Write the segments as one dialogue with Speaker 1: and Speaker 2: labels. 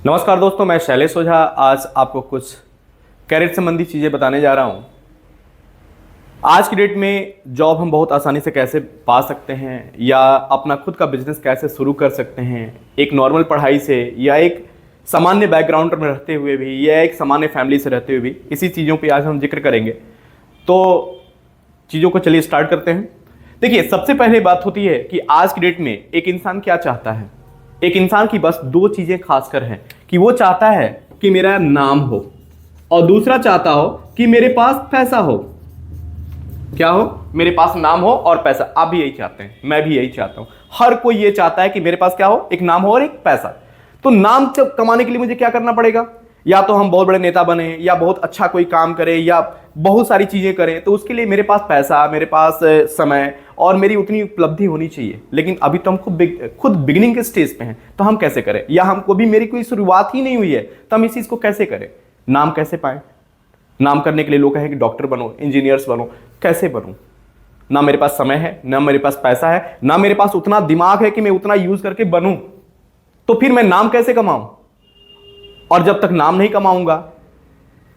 Speaker 1: नमस्कार दोस्तों, मैं शैलेश ओझा आज आपको कुछ कैरियर संबंधी चीज़ें बताने जा रहा हूँ। आज की डेट में जॉब हम बहुत आसानी से कैसे पा सकते हैं या अपना खुद का बिजनेस कैसे शुरू कर सकते हैं, एक नॉर्मल पढ़ाई से या एक सामान्य बैकग्राउंड में रहते हुए भी या एक सामान्य फैमिली से रहते हुए भी, इसी चीज़ों पे आज हम जिक्र करेंगे। तो चीज़ों को चलिए स्टार्ट करते हैं। देखिए, सबसे पहले बात होती है कि आज की डेट में एक इंसान क्या चाहता है। एक इंसान की बस दो चीजें खासकर हैं कि वो चाहता है कि मेरा नाम हो और दूसरा चाहता हो कि मेरे पास पैसा हो। क्या हो? मेरे पास नाम हो और पैसा। आप भी यही चाहते हैं, मैं भी यही चाहता हूं। हर कोई ये चाहता है कि मेरे पास क्या हो, एक नाम हो और एक पैसा। तो नाम कमाने के लिए मुझे क्या करना पड़ेगा? या तो हम बहुत बड़े नेता बने या बहुत अच्छा कोई काम करें या बहुत सारी चीजें करें, तो उसके लिए मेरे पास पैसा, मेरे पास समय और मेरी उतनी उपलब्धि होनी चाहिए। लेकिन अभी तो हम खुद बिगिनिंग के स्टेज पे हैं, तो हम कैसे करें? या हमको भी मेरी कोई शुरुआत ही नहीं हुई है, तो हम इस चीज को कैसे करें? नाम कैसे पाएं? नाम करने के लिए लोग कहें कि डॉक्टर बनो, इंजीनियर्स बनो। कैसे बनूं? ना मेरे पास समय है, ना मेरे पास पैसा है, ना मेरे पास उतना दिमाग है कि मैं उतना यूज करके बनूं। तो फिर मैं नाम कैसे कमाऊं? और जब तक नाम नहीं कमाऊंगा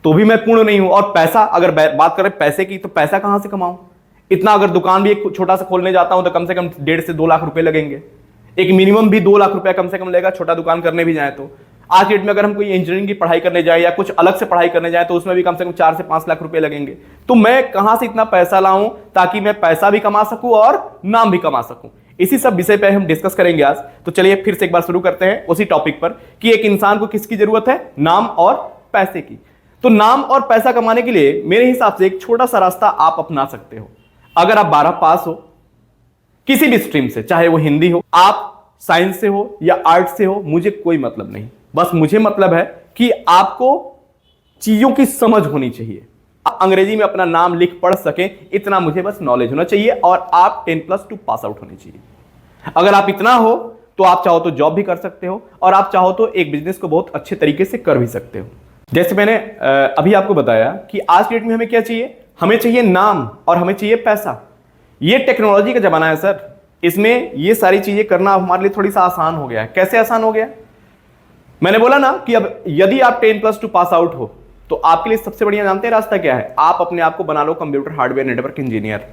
Speaker 1: तो भी मैं पूर्ण नहीं हूं। और पैसा, अगर बात करें पैसे की, तो पैसा कहां से कमाऊं? इतना अगर दुकान भी एक छोटा सा खोलने जाता हूं तो कम से कम 1.5 से 2 लाख रुपए लगेंगे। एक मिनिमम भी 2 लाख रुपया कम से कम लगेगा, छोटा दुकान करने भी जाए तो। आज के डेट में अगर हम कोई इंजीनियरिंग की पढ़ाई करने जाए या कुछ अलग से पढ़ाई करने जाए तो उसमें भी कम से कम 4 से 5 लाख रुपए लगेंगे। तो मैं कहां से इतना पैसा लाऊं ताकि मैं पैसा भी कमा सकूं और नाम भी कमा सकूं? इसी सब विषय पे हम डिस्कस करेंगे आज। तो चलिए फिर से एक बार शुरू करते हैं उसी टॉपिक पर कि एक इंसान को किसकी जरूरत है? नाम और पैसे की। तो नाम और पैसा कमाने के लिए मेरे हिसाब से एक छोटा सा रास्ता आप अपना सकते हो। अगर आप 12 पास हो किसी भी स्ट्रीम से, चाहे वो हिंदी हो, आप साइंस से हो या आर्ट से हो, मुझे कोई मतलब नहीं। बस मुझे मतलब है कि आपको चीजों की समझ होनी चाहिए। आप अंग्रेजी में अपना नाम लिख पढ़ सकें, इतना मुझे बस नॉलेज होना चाहिए और आप 10+2 पास आउट होनी चाहिए। अगर आप इतना हो तो आप चाहो तो जॉब भी कर सकते हो और आप चाहो तो एक बिजनेस को बहुत अच्छे तरीके से कर भी सकते हो। जैसे मैंने अभी आपको बताया कि आज के डेट में हमें क्या चाहिए? हमें चाहिए नाम और हमें चाहिए पैसा। ये टेक्नोलॉजी का जमाना है सर। इसमें ये सारी चीजें करना हमारे लिए थोड़ी सा आसान हो गया है। कैसे आसान हो गया? मैंने बोला ना कि अब यदि आप 10+2 पास आउट हो तो आपके लिए सबसे बढ़िया जानते हैं रास्ता क्या है? आप अपने आप को बना लो computer hardware network engineer.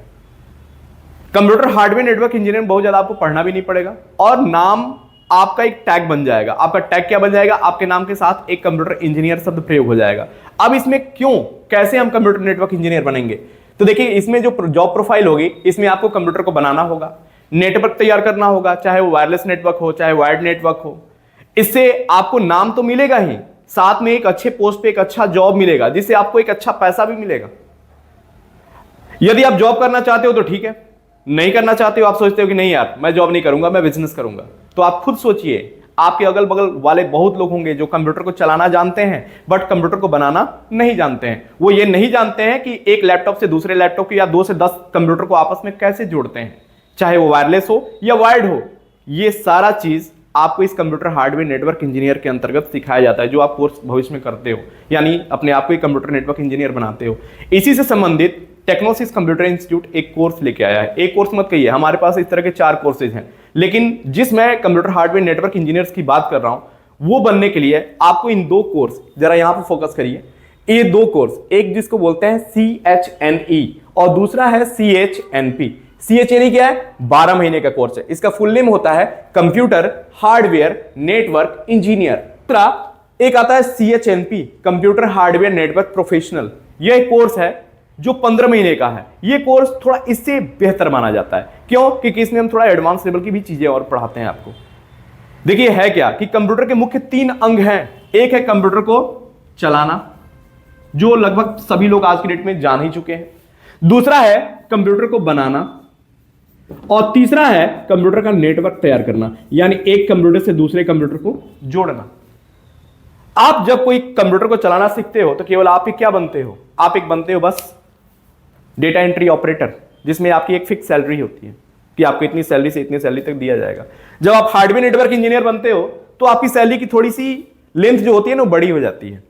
Speaker 1: Computer hardware network engineer बहुत ज्यादा आपको पढ़ना भी नहीं पड़ेगा और नाम आपका एक टैग बन जाएगा। आपका टैग क्या बन जाएगा? आपके नाम के साथ एक कंप्यूटर इंजीनियर शब्द प्रयोग हो जाएगा। अब इसमें क्यों, कैसे हम कंप्यूटर नेटवर्क इंजीनियर बनेंगे? तो देखिए, इसमें जो जॉब प्रोफाइल होगी, इसमें आपको कंप्यूटर को बनाना होगा, नेटवर्क तैयार करना होगा, चाहे वो वायरलेस नेटवर्क हो चाहे वायर्ड नेटवर्क हो। इससे आपको नाम तो मिलेगा ही, साथ में एक अच्छे पोस्ट पे एक अच्छा जॉब मिलेगा जिससे आपको एक अच्छा पैसा भी मिलेगा। यदि आप जॉब करना चाहते हो तो ठीक है, नहीं करना चाहते हो, आप सोचते हो कि नहीं यार मैं जॉब नहीं करूंगा, मैं बिजनेस करूंगा, तो आप खुद सोचिए। आपके अगल बगल वाले बहुत लोग होंगे जो कंप्यूटर को चलाना जानते हैं बट कंप्यूटर को बनाना नहीं जानते हैं। वो ये नहीं जानते हैं कि एक लैपटॉप से दूसरे लैपटॉप या 2 से 10 कंप्यूटर को आपस में कैसे जोड़ते हैं, चाहे वो वायरलेस हो या वायर्ड हो। ये सारा चीज आपको इस कंप्यूटर हार्डवेयर नेटवर्क इंजीनियर के अंतर्गत सिखाया जाता है, जो आप कोर्स भविष्य में करते हो, यानी अपने आप को एक कंप्यूटर नेटवर्क इंजीनियर बनाते हो। इसी से संबंधित टेक्नोसिस कंप्यूटर इंस्टीट्यूट एक कोर्स लेके आया है। एक कोर्स मत कहिए, हमारे पास इस तरह के 4 कोर्सेज हैं, लेकिन जिस मैं कंप्यूटर हार्डवेयर नेटवर्क इंजीनियर्स की बात कर रहा हूं वो बनने के लिए आपको इन 2 कोर्स, जरा यहां पर फोकस करिए, ये 2 कोर्स, एक जिसको बोलते हैं CHNE और दूसरा है CHNP। CHNE क्या है? 12 महीने का कोर्स है। इसका फुल नेम होता है कंप्यूटर हार्डवेयर नेटवर्क इंजीनियर। दूसरा एक आता है CHNP, computer hardware network professional. यह एक कोर्स है जो 15 महीने का है। यह कोर्स थोड़ा इससे बेहतर माना जाता है। क्यों? क्योंकि इसमें हम थोड़ा एडवांस लेवल की भी चीजें और पढ़ाते हैं आपको। देखिए है क्या कि कंप्यूटर के मुख्य 3 अंग हैं। एक है कंप्यूटर को चलाना, जो लगभग सभी लोग आज की डेट में जान ही चुके हैं। दूसरा है कंप्यूटर को बनाना और तीसरा है कंप्यूटर का नेटवर्क तैयार करना, यानी एक कंप्यूटर से दूसरे कंप्यूटर को जोड़ना। आप जब कोई कंप्यूटर को चलाना सीखते हो तो केवल आप ही क्या बनते हो? आप एक बनते हो बस डेटा एंट्री ऑपरेटर, जिसमें आपकी एक फिक्स सैलरी होती है कि आपको इतनी सैलरी से इतनी सैलरी तक दिया जाएगा। जब आप हार्डवेयर नेटवर्क इंजीनियर बनते हो तो आपकी सैलरी की थोड़ी सी लेंथ जो होती है ना वो बड़ी हो जाती है,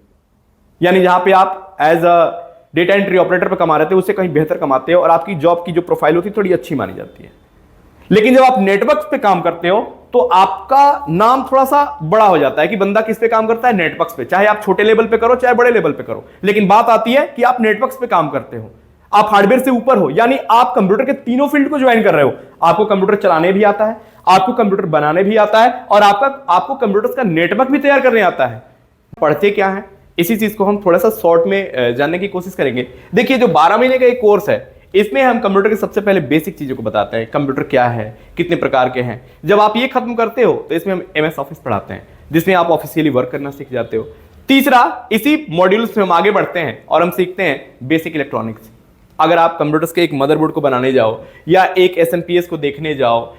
Speaker 1: यानी जहां पे आप as a data entry operator पर कमा रहे थे उससे कहीं बेहतर कमाते हो और आपकी जॉब की जो प्रोफाइल होती है थोड़ी अच्छी मानी जाती है। लेकिन जब आप नेटवर्क पे काम करते हो तो आपका नाम थोड़ा सा बड़ा हो जाता है कि बंदा किस पे काम करता है, नेटवर्क्स पे। चाहे आप छोटे लेवल पे करो चाहे बड़े लेवल पे करो, लेकिन बात आती है कि आप नेटवर्क्स पे काम करते हो, आप हार्डवेयर से ऊपर हो, यानी आप कंप्यूटर के तीनों फील्ड को ज्वाइन कर रहे हो। आपको कंप्यूटर चलाने भी आता है, आपको कंप्यूटर बनाने भी आता है, और आपको कंप्यूटर का नेटवर्क भी तैयार करने आता है। पढ़ते क्या है, इसी चीज को हम थोड़ा सा शॉर्ट में जानने की कोशिश करेंगे। देखिए, जो 12 महीने का एक कोर्स है, इसमें हम कंप्यूटर के सबसे पहले बेसिक चीजों को बताते हैं। कंप्यूटर क्या है, कितने प्रकार के हैं। जब आप ये खत्म करते हो तो इसमें हम MS ऑफिस पढ़ाते हैं, जिसमें आप ऑफिशियली वर्क करना सीख जाते हो। तीसरा, इसी मॉड्यूल्स में हम आगे बढ़ते हैं और हम सीखते हैं बेसिक इलेक्ट्रॉनिक्स। अगर आप कंप्यूटर्स के एक मदरबोर्ड को बनाने जाओ, या एक SMPS को देखने जाओ,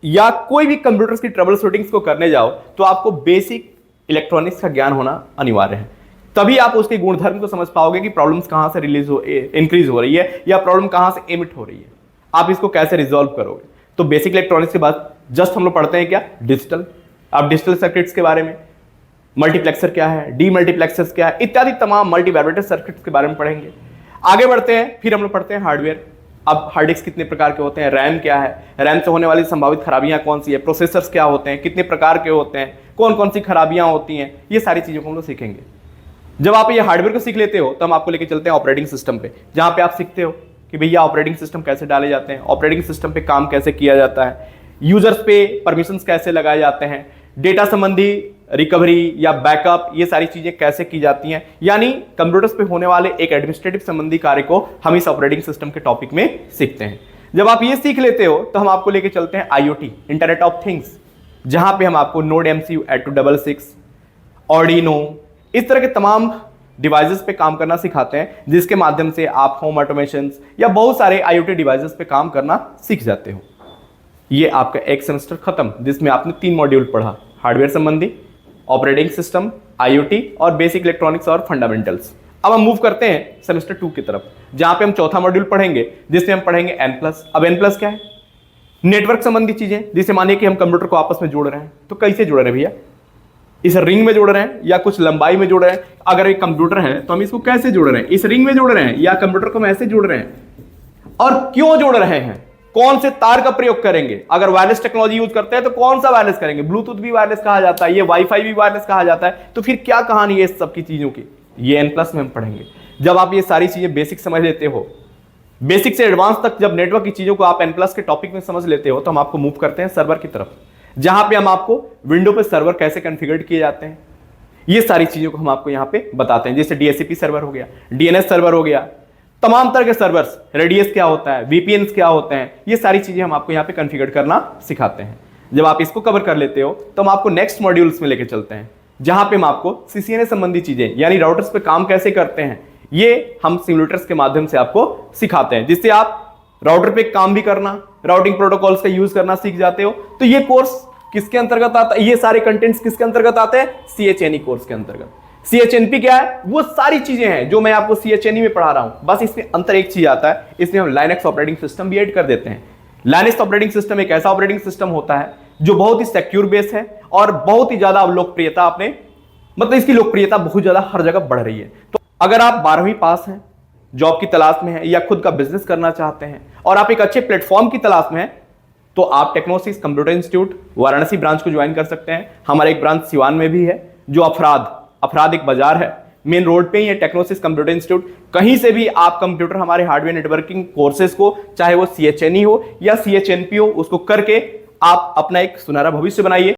Speaker 1: या कोई भी कंप्यूटर्स की ट्रबल शूटिंग्स को करने जाओ, तो आपको बेसिक इलेक्ट्रॉनिक्स का ज्ञान होना अनिवार्य है। तभी आप उसके गुणधर्म को समझ पाओगे कि प्रॉब्लम्स कहां से इंक्रीज हो रही है, या प्रॉब्लम कहां से एमिट हो रही है, आप इसको कैसे रिजॉल्व करोगे। तो बेसिक इलेक्ट्रॉनिक्स के बाद जस्ट हम लोग पढ़ते हैं क्या, डिजिटल। आप डिजिटल सर्किट्स के बारे में, मल्टीप्लेक्सर क्या है, डीमल्टीप्लेक्सर्स क्या है, इत्यादि तमाम मल्टीवाइब्रेटर सर्किट्स के बारे में पढ़ेंगे। आगे बढ़ते हैं, फिर हम लोग पढ़ते हैं हार्डवेयर। अब हार्ड डिस्क कितने प्रकार के होते हैं, रैम क्या है, रैम से होने वाली संभावित खराबियां कौन सी है, प्रोसेसर्स क्या होते हैं, कितने प्रकार के होते हैं, कौन कौन सी खराबियां होती हैं, ये सारी चीजों को हम लोग सीखेंगे। जब आप ये हार्डवेयर को सीख लेते हो तो हम आपको लेके चलते हैं ऑपरेटिंग सिस्टम पे, जहां पे आप सीखते हो कि भैया ऑपरेटिंग सिस्टम कैसे डाले जाते हैं, ऑपरेटिंग सिस्टम पे काम कैसे किया जाता है, यूजर्स पे परमिशंस कैसे लगाए जाते हैं, डेटा संबंधी रिकवरी या बैकअप, ये सारी चीजें कैसे की जाती हैं। यानी कंप्यूटर्स पे होने वाले एक एडमिनिस्ट्रेटिव संबंधी कार्य को हम इस ऑपरेटिंग सिस्टम के टॉपिक में सीखते हैं। जब आप ये सीख लेते हो तो हम आपको लेके चलते हैं IoT, इंटरनेट ऑफ थिंग्स, जहां पे हम आपको नोड MCU 8266, ऑर्डिनो, इस तरह के तमाम डिवाइसेस पे काम करना सिखाते हैं, जिसके माध्यम से आप होम ऑटोमेशन या बहुत सारे IoT डिवाइसेस पे काम करना सीख जाते हो। ये आपका एक सेमेस्टर खत्म, जिसमें आपने 3 मॉड्यूल पढ़ा, हार्डवेयर संबंधी, ऑपरेटिंग सिस्टम, IoT और बेसिक इलेक्ट्रॉनिक्स और फंडामेंटल्स। अब हम मूव करते हैं सेमेस्टर 2 की तरफ, जहां पे हम चौथा मॉड्यूल पढ़ेंगे, जिसमें हम पढ़ेंगे N+। अब N+ क्या है, नेटवर्क संबंधी चीजें। जैसे मानिए कि हम कंप्यूटर को आपस में जोड़ रहे हैं, तो कैसे जोड़ रहे हैं भैया, इस रिंग में जोड़ रहे हैं या कुछ लंबाई में जोड़ रहे हैं। अगर एक कंप्यूटर है तो हम इसको कैसे जोड़ रहे हैं, इस रिंग में जोड़ रहे हैं या कंप्यूटर को हम ऐसे जोड़ रहे हैं, और क्यों जोड़ रहे हैं, कौन से तार का प्रयोग करेंगे। अगर वायरलेस टेक्नोलॉजी यूज करते हैं तो कौन सा वायरलेस करेंगे, ब्लूटूथ भी वायरलेस कहा जाता है, ये वाईफाई भी वायरलेस कहा जाता है। तो फिर क्या कहानी है इस सब की चीजों की, ये N+ में हम पढ़ेंगे। जब आप ये सारी चीजें बेसिक समझ लेते हो, बेसिक से एडवांस तक जब नेटवर्क की चीजों को आप N+ के टॉपिक में समझ लेते हो, तो हम आपको मूव करते हैं सर्वर की तरफ, जहां पे हम आपको विंडो पे सर्वर कैसे कॉन्फ़िगर किए जाते हैं, ये सारी चीजों को हम आपको यहां पे बताते हैं। जैसे DHCP सर्वर हो गया, DNS सर्वर हो गया, तमाम तरह के सर्वर्स, रेडियस क्या होता है, VPNs क्या होते हैं, ये सारी चीजें हम आपको यहां पे कॉन्फ़िगर करना सिखाते हैं। जब आप इसको कवर कर लेते हो तो हम आपको नेक्स्ट मॉड्यूल्स में लेके चलते हैं, जहां पे हम आपको CCNA संबंधी चीजें, यानी राउटर्स पे काम कैसे करते हैं, ये हम सिमुलेटर्स के माध्यम से आपको सिखाते हैं, जिससे आप राउटर पे काम भी करना, राउटिंग प्रोटोकॉल्स का यूज करना सीख जाते हो। तो ये कोर्स किसके अंतर्गत आता है, ये सारे कंटेंट्स किसके अंतर्गत आते हैं, CHNE कोर्स के अंतर्गत। CHNP क्या है, वो सारी चीजें हैं जो मैं आपको CHNE में पढ़ा रहा हूं, बस इसमें अंतर एक चीज आता है, इसमें हम लाइनक्स ऑपरेटिंग सिस्टम भी ऐड कर देते हैं। लाइनक्स ऑपरेटिंग सिस्टम एक ऐसा ऑपरेटिंग सिस्टम होता है जो बहुत ही सिक्योर बेस है और बहुत ही ज्यादा लोकप्रियता अपने, मतलब इसकी लोकप्रियता बहुत ज्यादा हर जगह बढ़ रही है। तो अगर आप 12वीं पास हैं, जॉब की तलाश में हैं, या खुद का बिजनेस करना चाहते हैं और आप एक अच्छे प्लेटफॉर्म की तलाश में हैं, तो आप टेक्नोसिस कंप्यूटर इंस्टीट्यूट वाराणसी ब्रांच को ज्वाइन कर सकते हैं। हमारा एक ब्रांच सिवान में भी है, जो अफराद एक बाजार है, मेन रोड पे ही है टेक्नोसिस कंप्यूटर इंस्टीट्यूट। कहीं से भी आप कंप्यूटर हमारे हार्डवेयर नेटवर्किंग कोर्सेज को, चाहे वो CHNE हो या CHNP हो, उसको करके आप अपना एक सुनहरा भविष्य बनाइए।